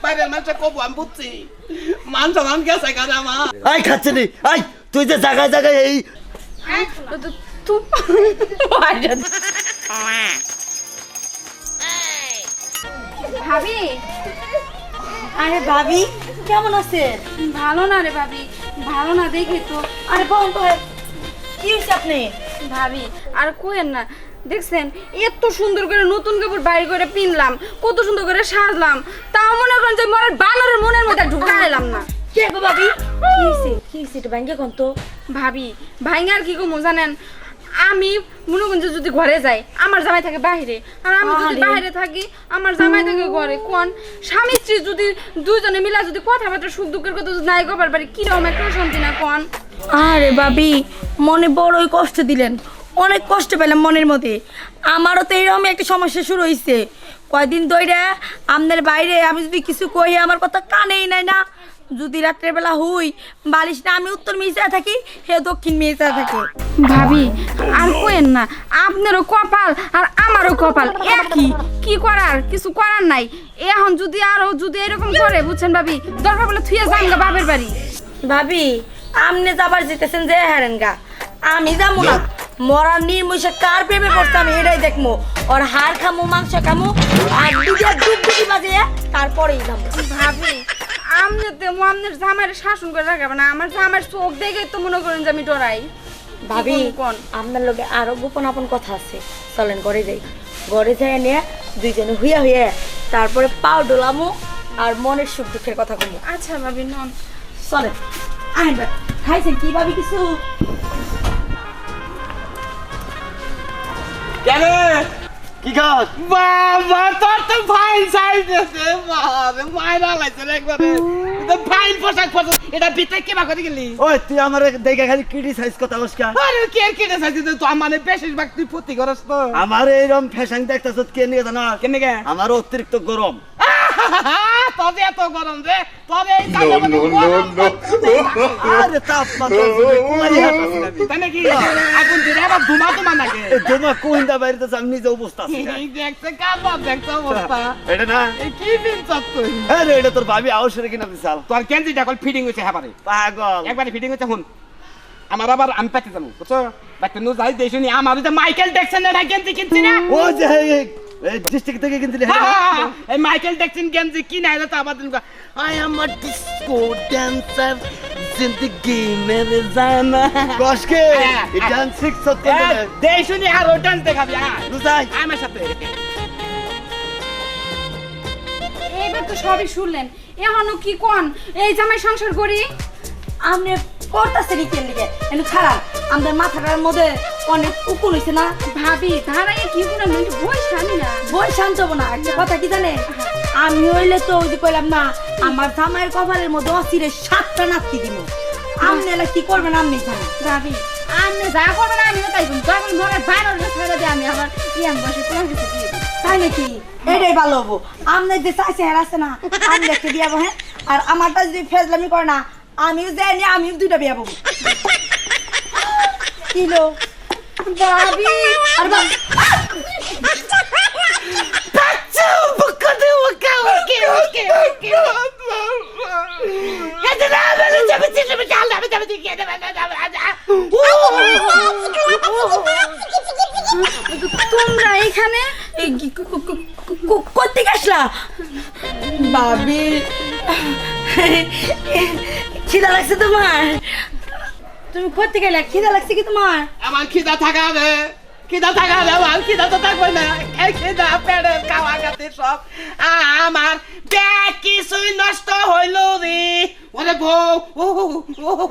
বাইরের মানুষটা কবু আমি বুঝছি মান সমান গেছে কারণ আমার আই খাচ্ছে নি আই তুই যে জায়গায় জায়গায় এই ভাবি আরে ভাবি কেমন আছেন? ভালো না রে ভাবি, ভালো না দেখি তো। আরে বোন তো কি হয়েছে আপনি? ভাবি আর কোয়েন না, দেখছেন এত সুন্দর করে নতুন কাপড় বাইরে করে পিনলাম, কত সুন্দর করে সাজলাম, তাও মনে করেন যে মরার বানরের মনের মধ্যে ঢুকাইলাম না। কে গো ভাবি? কি হয়েছে কি হয়েছে এটা ভাঙ্গে কোন তো? ভাবি ভাইঙ্গা আর কি কমু জানেন, আমি মনে করেন যে যদি ঘরে যাই আমার জামাই থাকে বাইরে, আর আমি যদি বাইরে থাকি আমার জামাই থাকে ঘরে। কোন স্বামী স্ত্রী যদি দুইজনে মিলা যদি কথাবার্তা সুখ দুঃখের কথা যদি নাই কবার পারি কিরকম একটা শান্তি না কোন? আরে ভাবি মনে বড়ই কষ্ট দিলেন, অনেক কষ্ট পেলাম মনের মধ্যে। আমারও তো এইরকম একটা সমস্যা শুরু হয়েছে কয়দিন ধরে। আপনার বাইরে আমি যদি কিছু কই আমার কথা কানেই নাই না। যদি রাত্রেবেলা হই বালিশ না আমি উত্তর মিশে থাকি, হে দক্ষিণ মিশে থাকে। ভাবি আর কোয়েন না, আপনারও কপাল আর আমারও কপাল একই, কি করার কিছু করার নাই। এখন যদি আরো যদি এরকম করে বুঝছেন ভাবি, দরকার বলে থুয়ে যান গা বাপের বাড়ি। ভাবি আমনে যাবার যেতেছেন যে হারেন গা, আমি যাবো না। মরার নির্মুষে কার প্রেমে পড়তে আমি এটাই দেখবো। ওর হাড় খামো মাংস খামো আর দুধের দুধ বাজিয়ে তারপরেই যাবো। ভাবি আপনার জামাইয়ের শাসন করে রাখাবে না, আমার জামাইয়ের চোখ দেখে তো মনে করেন যে আমি ডরাই। ভাবি কোন আপনার লোকে আরো গোপন আপন কথা আছে, চলেন ঘরে যাই। ঘরে যাই নিয়ে দুইজনে হুইয়া হুইয়া তারপরে পাও ডোলামো আর মনের সুখ দুঃখের কথা বলবো। আচ্ছা ভাবি নন চলেন। আইবা খাইছেন কি ভাবি কিছু? কেন কি খাস? বাবা তোর তো ফাইন সাইজ আছে বাবা মাইরা লাগছে একবারে তো ফাইন পোশাক পোশাক এটা ভিতরে কি বা করে গেলি? ওই তুই আমার দেখে খালি ক্রিটিসাইজ কথা বসকা। আরে কে কে সাইজ তো মানে বেশিরভাগ তুই প্রতি করস তো আমার এইরকম ফ্যাশন দেখতাছ কে নিয়ে জানা? কেন গে আমার অতিরিক্ত গরম। তবে এত গরম রে তবে এই কাজে আরে তাপমাত্রা কুমারি হাঁটাছি না তাই নাকি আগুন দিলে আবার ধুমা ধুমা লাগে তোমার কোহিন্দা বাইরে আমি নিজে অবস্থা আছি। এই দেখছে কাবা দেখছে অবস্থা এটা না এই কি দিন তুই আরে এটা তোর ভাবি আউসরে কিনা বিশাল তোর কেঞ্জিটা কল ফিটিং হইছে হ্যাঁ পাগল। একবারে ফিটিং হইছে হুন আমার আবার আমি পেতে যাবো বুঝছো বাচ্চা নো যাই দেশুনি আমার যে মাইকেল জ্যাকসন এর গেঞ্জি কিনছি না ও যে এই ডিস্ট্রিক্ট থেকে কিনছিলি এই মাইকেল জ্যাকসন গেঞ্জি কিনা এলো তো আবার তুমি I am a disco dancer জিন্দেগি মেরে জানা কসকে এই ডান্স শিখ সত্যি দেশুনি আর ও ডান্স দেখাবি বুঝাই আমার সাথে এইবার তো সবই শুনলেন, এখনো কি কোন এই জামাই সংসার করি? আপনি করতেছেন কেন দিকে এনে ছাড়া আমাদের মাথাটার মধ্যে অনেক উকুন হয়েছে না। ভাবি ধারায় কি করে একটু বই শানি না বই শান্ত হবো না। একটা কথা কি জানে, আমি হইলে তো ওই যে কইলাম না আমার জামাইয়ের কপালের মধ্যে অস্থিরে 7টা নাতি দিব। আপনি এলা কি করবেন আপনি জানেন। ভাবি আপনি যা করবেন আমিও তাই করব, যখন মনে বাইরের ছেড়ে দিয়ে আমি আবার ইয়াং বসে তোমার কাছে দিয়ে দিই। তাই নাকি? এটাই ভালো হবো। আপনি যে চাইছে হের আছে না আমি দেখতে দিয়াবো। হ্যাঁ আর আমারটা যদি ফেজলামি করে না আমিও যাই নি আমিও 2টা বিয়া পাবো। কিলো ভাবি আর তোমরা এখানে করতে গেছলা? ভাবি খিদা লাগছে তোমার? তুমি করতে গেলে খিদা লাগছে কি তোমার? আমার খিদা থাকা রে আমার খিদা তো থাকবে না এই খিদা পেড়ে খাওয়া খাতে সব আমার ব্যাগ কিছুই নষ্ট হইল রে ওরে বউ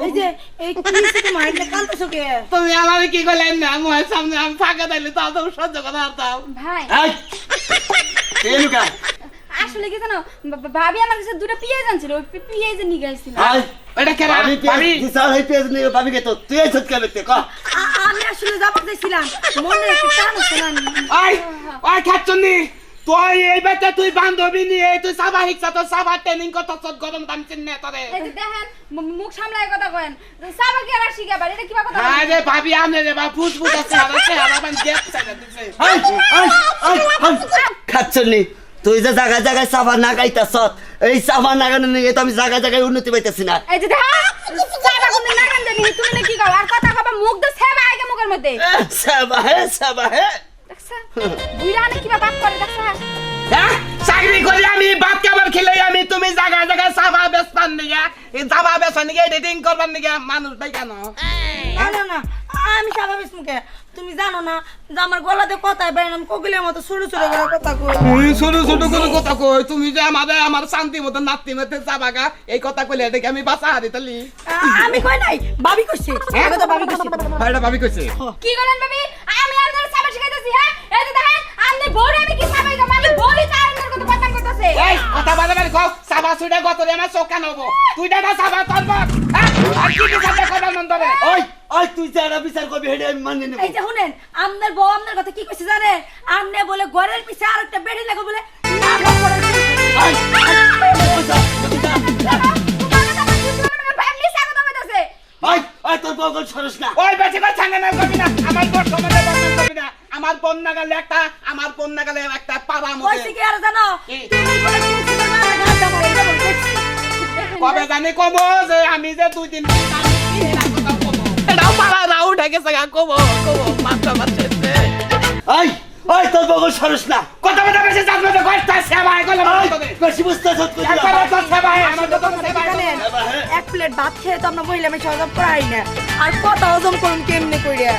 এই যে এই কি হইছে তোমার? এটা কাঁদতেছো কে? তুমি আমার কি করলেন না আমার সামনে আমি ফাঁকা দিলে তাও তো সহ্য করতে পারতাম ভাই এই কে লুকা আসলে কি জানো ভাবি আমার কাছে 2টা পেঁয়াজ আনছিল, ওই পেঁয়াজ নিয়ে গেছিল। আই এটা কেন আমি ভাবি দিশা হই পেজ নিয়ে ভাবি কে তো তুই এই সত্যি করতে ক আমি আসলে যাব চাইছিলাম মনে একটা টান আছে না। ওই ওই খাচ্ছনি তুই এই বেটা তুই বান্ধবী নিয়ে তুই সাবা শিক্ষা তো সাবা ট্রেনিং করতে গরম দাম চিনে তোরে এই যে দেখেন মুখ সামলায় কথা কয়েন সাবা কি আর শিখাবার এটা কিবা কথা আরে ভাবি আমনে রে বা ফুসফুস আছে আর বান গেট সাইডে দিছে খাচ্ছনি তুই যে জায়গায় জায়গায় সাবা না গাইতাছ এই সাবা নাগানো নিয়ে তো আমি জায়গায় জায়গায় উন্নতি পাইতেছি না। এই যে দেখেন সাবা কোন না গান জানি তুমি না কি গাও আর কথা কবা মুখ দে সেবা আগে মুখের মধ্যে সাবা হে দেখছ বুইরা না কিবা বাপ করে দেখছ হ্যাঁ চাকরি করি আমি বাপ কেমন খেলে আমি তুমি জায়গা জায়গায় সাবা বেচতান নিগা এই সাবা বেচন নিগা এডিটিং করবার নিগা মানুষ ভাই কেন না না না আমি স্বাভাবিক মুখে তুমি জানো না যে আমার গলাতে কথাই বাইরে আমি কোকিলের মতো ছোট ছোট করে কথা কই ছোট ছোট করে কথা কই তুমি যে আমার শান্তি মতো নাতি মতে চাবাগা এই কথা কইলে দেখে আমি বাঁচা হারি তালি আমি কই নাই ভাবি কইছে আমি তো ভাবি কইছি ভাইটা ভাবি কইছে কি করেন ভাবি আমি আপনাদের সাবা শিখাইতেছি হ্যাঁ এই যে দেখেন আপনি বউরে আমি কি সাবা শিখাই মানে বউরি তার আপনার কথা কথা কইতাছে এই কথা বলে বলে কও সাবা সুইডা গতরে আমার চোখ কান হবো তুই দাদা সাবা করব হ্যাঁ আর কি কি সাবা করব নন্দরে ওই ওই তুই যারা বিচার করবি হেডে আমি মানি নেব। এই যে শুনেন আপনার বউ আপনার কথা কি কইছে জানেন আপনি বলে ঘরের পিছে আরেকটা বেড়ি লাগো বলে নাটক করে ওই ওই তোর বগল সরস না। ওই বেশি করে ছাঙ্গা না করবি না আমার বড় সমাজে বদনাম করবি না আমার বন্যা গেলে একটা পাড়া মধ্যে কইছে কি আর জানো কি? তুমি বলে তুমি না গান দাও এটা বলে দেখছি কবে জানি কব যে আমি যে দুই দিন এটাও পাড়া রাউ ঢেকে সাগা কব মাথা মারছে ওই ওই তোর বগল সরস না। কথা কথা বেশি জানবে তো কষ্ট সেবা হয় গেল ওই বেশি বুঝতে সত কই একবার তো সেবা হয় আমার তো সেবা জানেন এক প্লেট ভাত খেয়ে তো আমরা মহিলা আমি সহজম করাই না আর কত হজম করুন কেমনে কইরা